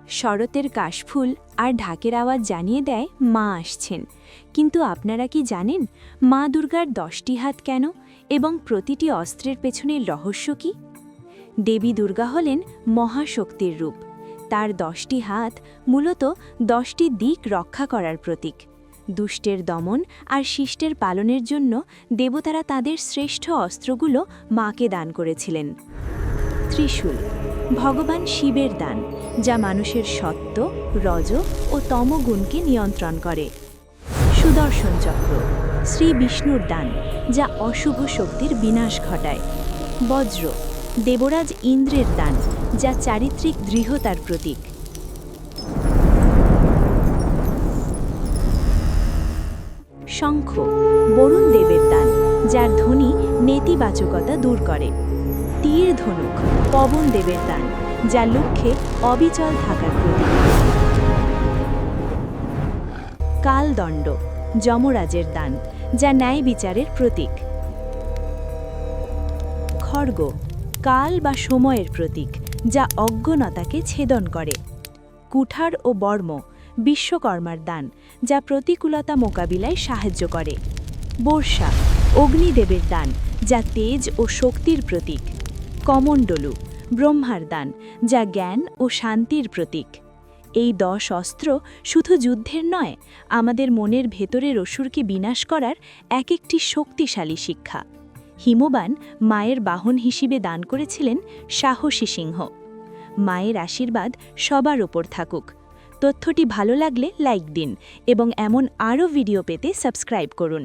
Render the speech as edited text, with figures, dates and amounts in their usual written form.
শরতের কাশফুল আর ঢাকের আওয়াজ জানিয়ে দেয় মা আসছেন। কিন্তু আপনারা কি জানেন মা দুর্গার 10টি হাত কেন এবং প্রতিটি অস্ত্রের পেছনের রহস্য কি? দেবী দুর্গা হলেন মহাশক্তির রূপ। তার 10টি হাত মূলত 10টি দিক রক্ষা করার প্রতীক। দুষ্টের দমন আর শিষ্টের পালনের জন্য দেবতারা তাদের শ্রেষ্ঠ অস্ত্রগুলো মাকে দান করেছিলেন। ত্রিশূল ভগবান শিবের দান, যা মানুষের সত্ত্ব, রজ ও তমগুণকে নিয়ন্ত্রণ করে। সুদর্শন চক্র শ্রী বিষ্ণুর দান, যা অশুভ শক্তির বিনাশ ঘটায়। বজ্র দেবরাজ ইন্দ্রের দান, যা চারিত্রিক দৃঢ়তার প্রতীক। শঙ্খ বরুণ দেবের দান, যার ধ্বনি নেতিবাচকতা দূর করে। তীর ধনুক পবন দেবের দান, যা লক্ষ্যে অবিচল থাকার প্রতীক। কালদণ্ড যমরাজের দান, যা ন্যায় বিচারের প্রতীক। খড়গ কাল বা সময়ের প্রতীক, যা অজ্ঞনতাকে ছেদন করে। কুঠার ও বর্ম বিশ্বকর্মার দান, যা প্রতিকূলতা মোকাবিলায় সাহায্য করে। বর্ষা অগ্নিদেবের দান, যা তেজ ও শক্তির প্রতীক। কমণ্ডলু ব্রহ্মার দান, যা জ্ঞান ও শান্তির প্রতীক। এই 10 অস্ত্র শুধু যুদ্ধের নয়, আমাদের মনের ভেতরের অসুরকে বিনাশ করার এক একটি শক্তিশালী শিক্ষা। হিমবান মায়ের বাহন হিসেবে দান করেছিলেন সাহসী সিংহ। মায়ের আশীর্বাদ সবার ওপর থাকুক। তথ্যটি ভালো লাগলে লাইক দিন এবং এমন আরও ভিডিও পেতে সাবস্ক্রাইব করুন।